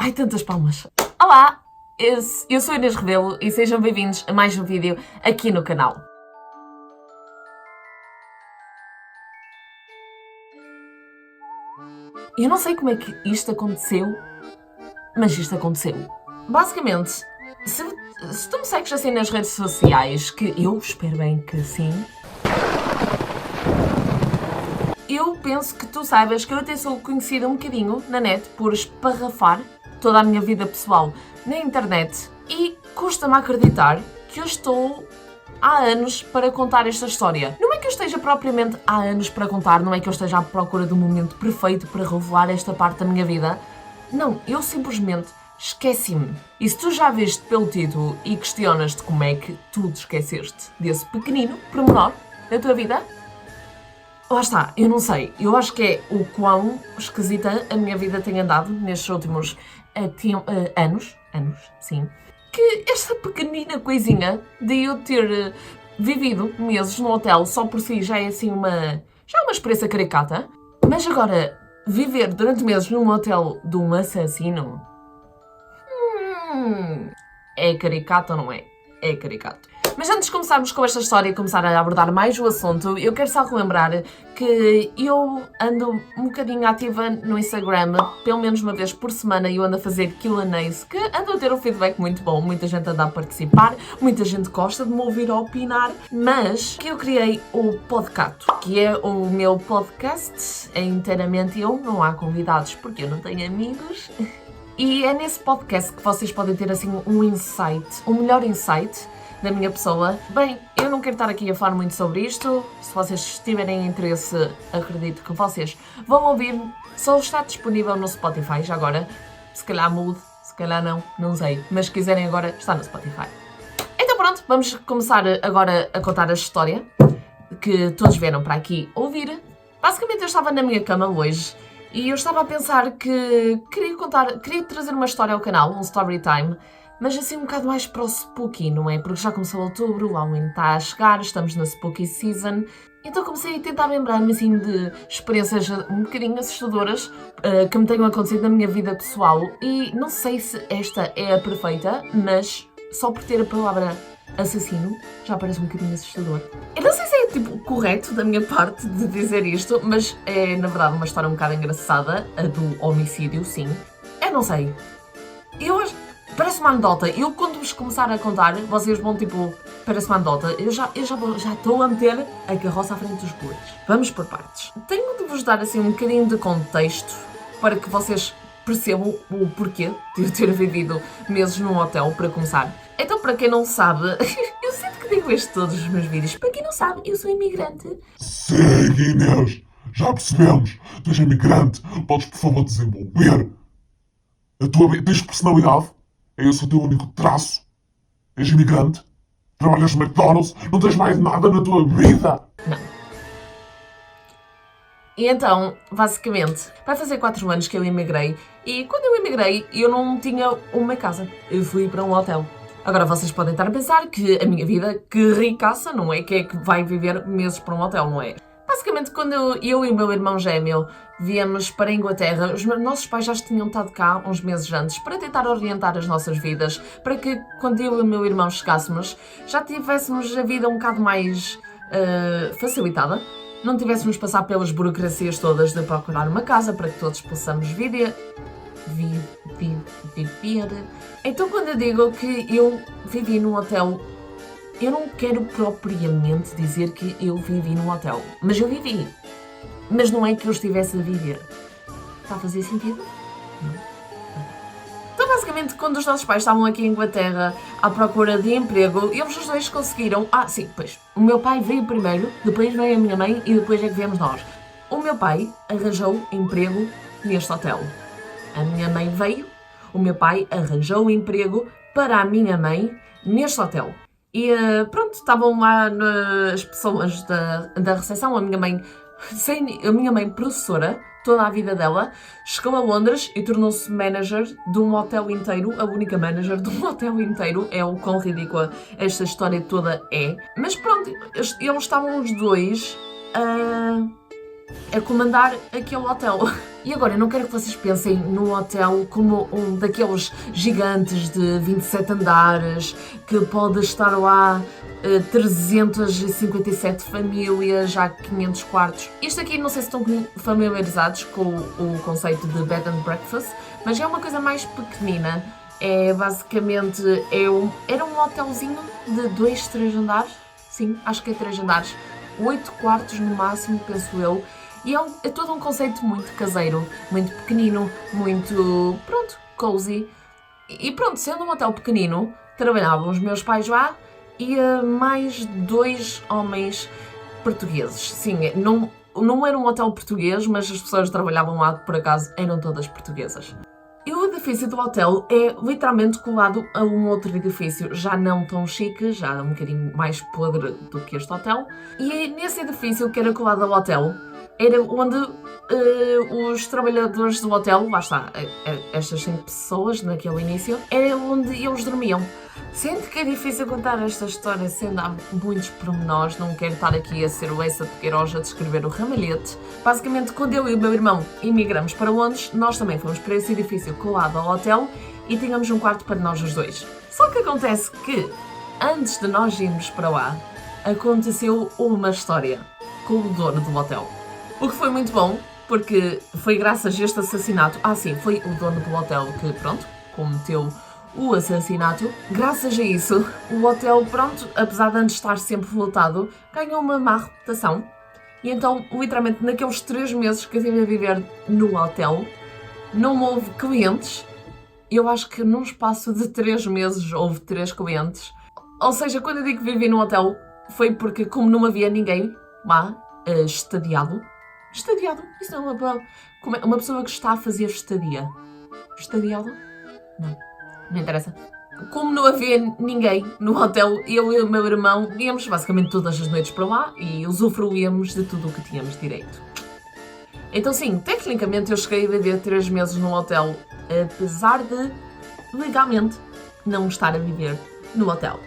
Ai, tantas palmas. Olá, eu sou a Inês Rebelo e sejam bem-vindos a mais um vídeo aqui no canal. Eu não sei como é que isto aconteceu, mas isto aconteceu. Basicamente, se tu me segues assim nas redes sociais, que eu espero bem que sim, eu penso que tu saibas que eu até sou conhecida um bocadinho na net por esparrafar toda a minha vida pessoal na internet e custa-me acreditar que eu estou há anos para contar esta história. Não é que eu esteja propriamente há anos para contar, não é que eu esteja à procura do momento perfeito para revelar esta parte da minha vida. Não, eu simplesmente esqueci-me. E se tu já viste pelo título e questionas-te como é que tu te esqueceste desse pequenino pormenor da tua vida, lá está, eu não sei. Eu acho que é o quão esquisita a minha vida tem andado nestes últimos anos, sim, que esta pequenina coisinha de eu ter vivido meses num hotel só por si já é assim já é uma experiência caricata. Mas agora, viver durante meses num hotel de um assassino, é caricato ou não é? É caricato. Mas antes de começarmos com esta história e começar a abordar mais o assunto, eu quero só relembrar que eu ando um bocadinho ativa no Instagram, pelo menos uma vez por semana, e eu ando a fazer Q&As, que ando a ter um feedback muito bom, muita gente anda a participar, muita gente gosta de me ouvir a opinar, mas que eu criei o Podcato, que é o meu podcast, é inteiramente eu, não há convidados porque eu não tenho amigos. E é nesse podcast que vocês podem ter assim um insight, o melhor insight da minha pessoa. Bem, eu não quero estar aqui a falar muito sobre isto. Se vocês tiverem interesse, acredito que vocês vão ouvir. Só está disponível no Spotify já agora. Se calhar mude, se calhar não sei. Mas se quiserem agora, está no Spotify. Então pronto, vamos começar agora a contar a história que todos vieram para aqui ouvir. Basicamente eu estava na minha cama hoje e eu estava a pensar que queria trazer uma história ao canal, um story time, mas assim um bocado mais para o spooky, não é? Porque já começou outubro, o Halloween está a chegar, estamos na spooky season. Então comecei a tentar lembrar-me assim de experiências um bocadinho assustadoras que me tenham acontecido na minha vida pessoal. E não sei se esta é a perfeita, mas só por ter a palavra assassino já parece um bocadinho assustador. Eu não sei se é tipo correto da minha parte de dizer isto, mas é na verdade uma história um bocado engraçada, a do homicídio, sim. Eu não sei. Eu acho... Parece uma anedota. Eu, quando vos começar a contar, vocês vão tipo... Parece uma anedota. Eu já estou a meter a carroça à frente dos bois. Vamos por partes. Tenho de vos dar assim um bocadinho de contexto para que vocês percebam o porquê de eu ter vivido meses num hotel, para começar. Então, para quem não sabe, eu sinto que digo isto todos os meus vídeos. Para quem não sabe, eu sou imigrante. Sim, Inês, já percebemos. Tu és imigrante. Podes, por favor, desenvolver a tua vida. Tens personalidade. É esse o teu único traço. És imigrante. Trabalhas no McDonald's. Não tens mais nada na tua vida. Não. E então, basicamente, vai fazer 4 anos que eu emigrei. E quando eu emigrei, eu não tinha uma casa. Eu fui para um hotel. Agora vocês podem estar a pensar que a minha vida, que ricaça, não é? Que é que vai viver meses para um hotel, não é? Basicamente, quando eu e o meu irmão gêmeo viemos para a Inglaterra, os nossos pais já tinham estado cá uns meses antes para tentar orientar as nossas vidas, para que quando eu e o meu irmão chegássemos, já tivéssemos a vida um bocado mais facilitada. Não tivéssemos passar pelas burocracias todas de procurar uma casa para que todos possamos viver. Então, quando eu digo que eu vivi num hotel, eu não quero propriamente dizer que eu vivi num hotel, mas eu vivi. Mas não é que eu estivesse a viver. Está a fazer sentido? Não. Então, basicamente, quando os nossos pais estavam aqui em Inglaterra à procura de emprego, eles os dois conseguiram... sim, pois. O meu pai veio primeiro, depois veio a minha mãe e depois é que viemos nós. O meu pai arranjou emprego neste hotel. A minha mãe veio, o meu pai arranjou emprego para a minha mãe neste hotel. E pronto, estavam lá as pessoas da recepção, a minha mãe professora, toda a vida dela, chegou a Londres e tornou-se manager de um hotel inteiro, a única manager de um hotel inteiro. É o quão ridícula esta história toda é. Mas pronto, eles estavam os dois a comandar aquele hotel. E agora, eu não quero que vocês pensem num hotel como um daqueles gigantes de 27 andares, que pode estar lá 357 famílias, há 500 quartos. Isto aqui, não sei se estão familiarizados com o conceito de bed and breakfast, mas é uma coisa mais pequenina. É basicamente, era um hotelzinho de 2, 3 andares. Sim, acho que é 3 andares. 8 quartos no máximo, penso eu. E é todo um conceito muito caseiro, muito pequenino, muito, pronto, cozy. E pronto, sendo um hotel pequenino, trabalhavam os meus pais lá e mais 2 homens portugueses. Sim, não era um hotel português, mas as pessoas que trabalhavam lá, por acaso, eram todas portuguesas. E o edifício do hotel é literalmente colado a um outro edifício, já não tão chique, já um bocadinho mais podre do que este hotel. E nesse edifício que era colado ao hotel, era onde os trabalhadores do hotel, lá está, estas 5 pessoas naquele início, era onde eles dormiam. Sendo que é difícil contar esta história, sendo há muitos pormenores, não quero estar aqui a ser o Leça de Queiroz a descrever o ramalhete. Basicamente, quando eu e o meu irmão emigramos para Londres, nós também fomos para esse edifício colado ao hotel e tínhamos um quarto para nós os dois. Só que acontece que, antes de nós irmos para lá, aconteceu uma história com o dono do hotel. O que foi muito bom, porque foi graças a este assassinato... sim, foi o dono do hotel que, pronto, cometeu o assassinato. Graças a isso, o hotel, pronto, apesar de antes estar sempre lotado, ganhou uma má reputação. E então, literalmente, naqueles 3 meses que eu estive a viver no hotel, não houve clientes. Eu acho que num espaço de 3 meses houve 3 clientes. Ou seja, quando eu digo que vivi no hotel, foi porque como não havia ninguém lá estadiado. Estadiado? Isso não é uma palavra. Uma pessoa que está a fazer estadia. Estadiado? Não interessa. Como não havia ninguém no hotel, eu e o meu irmão íamos basicamente todas as noites para lá e usufruíamos de tudo o que tínhamos direito. Então sim, tecnicamente eu cheguei a viver 3 meses no hotel, apesar de, legalmente, não estar a viver no hotel.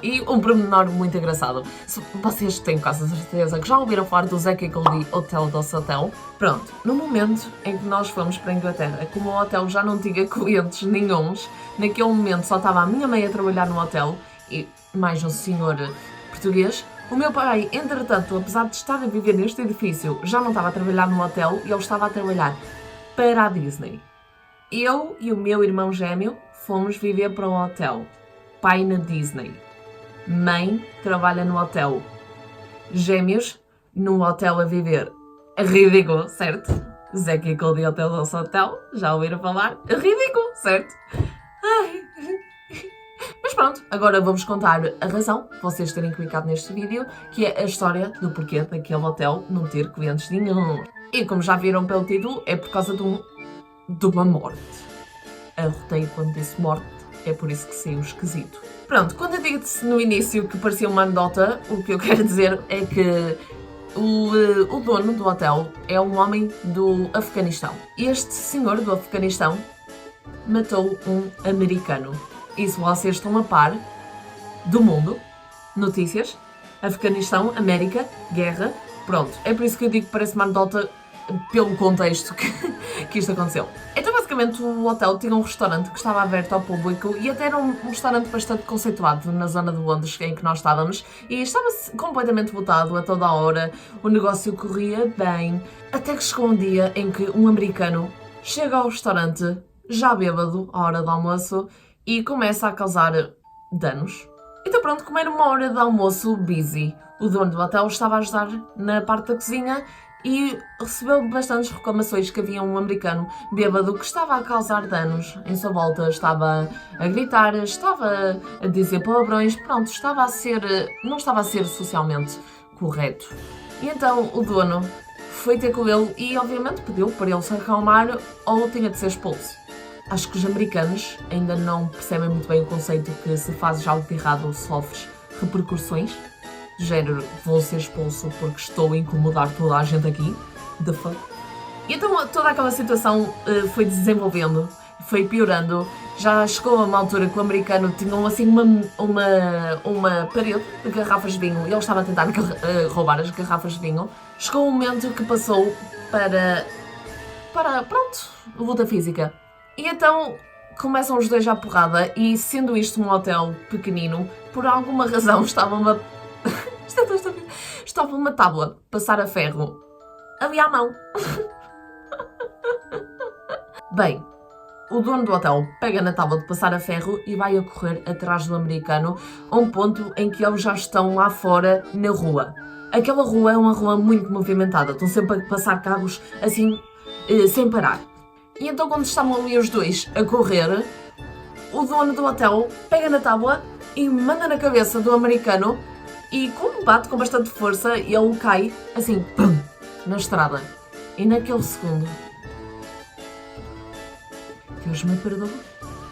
E um pormenor muito engraçado. Vocês têm quase certeza que já ouviram falar do Zack e Cody Hotel do Hotel. Pronto, no momento em que nós fomos para a Inglaterra, como o hotel já não tinha clientes nenhuns, naquele momento só estava a minha mãe a trabalhar no hotel e mais um senhor português. O meu pai, entretanto, apesar de estar a viver neste edifício, já não estava a trabalhar no hotel e ele estava a trabalhar para a Disney. Eu e o meu irmão gêmeo fomos viver para um hotel. Pai na Disney. Mãe trabalha no hotel. Gêmeos num hotel a viver. Ridículo, certo? Zack e Cody Hotel do Hotel. Já ouviram falar? Ridículo, certo? Mas pronto, agora vou-vos contar a razão de vocês terem clicado neste vídeo, que é a história do porquê daquele hotel não ter clientes nenhum. E como já viram pelo título, é por causa de uma morte. Arrotei quando disse morte. É por isso que saiu esquisito. Pronto, quando eu digo-te no início que parecia uma anedota, o que eu quero dizer é que o dono do hotel é um homem do Afeganistão. Este senhor do Afeganistão matou um americano. E se vocês estão a par do mundo, notícias, Afeganistão, América, guerra, pronto. É por isso que eu digo que parece uma anedota pelo contexto que isto aconteceu. Então basicamente o hotel tinha um restaurante que estava aberto ao público e até era um restaurante bastante conceituado na zona de Londres em que nós estávamos e estava completamente lotado a toda a hora, o negócio corria bem, até que chegou um dia em que um americano chega ao restaurante já bêbado à hora do almoço e começa a causar danos. Então pronto, como era uma hora de almoço busy, o dono do hotel estava a ajudar na parte da cozinha e recebeu bastantes reclamações que havia um americano bêbado que estava a causar danos em sua volta, estava a gritar, estava a dizer palavrões, pronto, não estava a ser socialmente correto. E então o dono foi ter com ele e obviamente pediu para ele se acalmar ou tinha de ser expulso. Acho que os americanos ainda não percebem muito bem o conceito que se fazes algo de errado sofres repercussões. Do género, vou ser expulso porque estou a incomodar toda a gente aqui. The fuck? E então toda aquela situação foi desenvolvendo, foi piorando. Já chegou a uma altura que o americano tinha assim uma parede de garrafas de vinho e ele estava a tentar roubar as garrafas de vinho. Chegou um momento que passou para para, pronto, luta física. E então começam os dois à porrada e, sendo isto um hotel pequenino, por alguma razão estava uma... Isto é tão estúpido. Estava uma tábua, passar a ferro, ali à mão. Bem, o dono do hotel pega na tábua de passar a ferro e vai a correr atrás do americano a um ponto em que eles já estão lá fora na rua. Aquela rua é uma rua muito movimentada, estão sempre a passar carros assim, sem parar. E então quando estavam ali os dois a correr, o dono do hotel pega na tábua e manda na cabeça do americano e como bate com bastante força, ele cai assim, pum, na estrada. E naquele segundo... Deus me perdoe.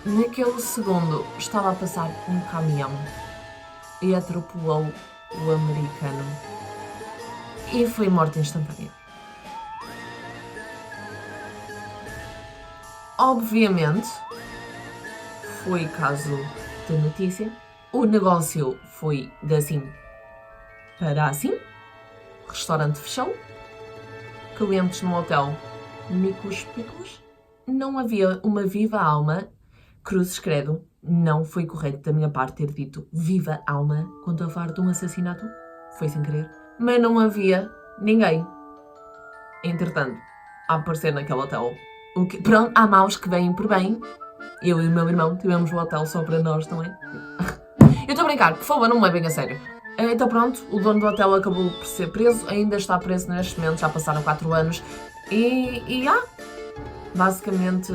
Naquele segundo estava a passar um caminhão e atropelou o americano e foi morte instantânea. Obviamente, foi caso de notícia. O negócio foi de assim para assim. O restaurante fechou. Clientes no hotel, micos picos. Não havia uma viva alma. Cruzes credo, não foi correto da minha parte ter dito viva alma quando a falar de um assassinato. Foi sem querer. Mas não havia ninguém. Entretanto, a aparecer naquele hotel. Pronto, há maus que vêm por bem. Eu e o meu irmão tivemos o hotel só para nós, não é? Eu estou a brincar, por favor, não me levem a sério. Então pronto, o dono do hotel acabou por ser preso. Ainda está preso neste momento, já passaram 4 anos. E basicamente,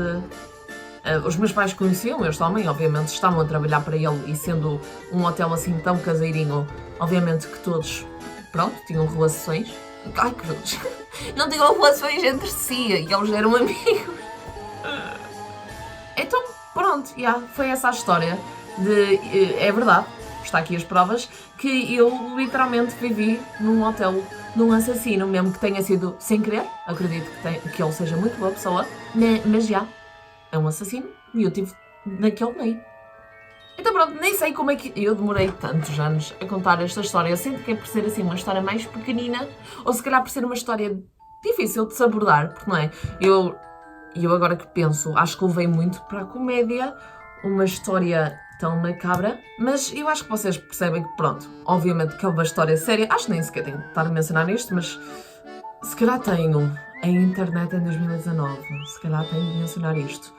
os meus pais conheciam este homem, obviamente estavam a trabalhar para ele e sendo um hotel assim tão caseirinho, obviamente que todos, pronto, tinham relações. Ai, cruz! Não tinham relações entre si, e eles eram amigos. Então, pronto, foi essa a história de... É verdade, está aqui as provas, que eu literalmente vivi num hotel de um assassino, mesmo que tenha sido sem querer. Acredito que ele seja muito boa pessoa, né? Mas é um assassino e eu estive naquele meio. Então pronto, nem sei como é que eu demorei tantos anos a contar esta história. Eu sinto que é por ser assim uma história mais pequenina, ou se calhar por ser uma história difícil de se abordar, porque não é? Eu agora que penso, acho que levei muito para a comédia, uma história tão macabra, mas eu acho que vocês percebem que, pronto, obviamente que é uma história séria, acho que nem sequer tenho que estar a mencionar isto, mas se calhar tenho a internet em 2019, se calhar tenho de mencionar isto.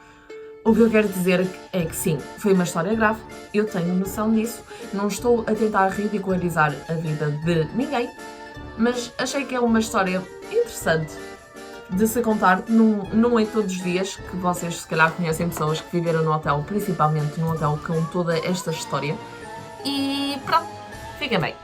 O que eu quero dizer é que sim, foi uma história grave, eu tenho noção disso, não estou a tentar ridicularizar a vida de ninguém, mas achei que é uma história interessante de se contar. Não é todos os dias que vocês se calhar conhecem pessoas que viveram no hotel, principalmente no hotel com toda esta história. E pronto, fiquem bem.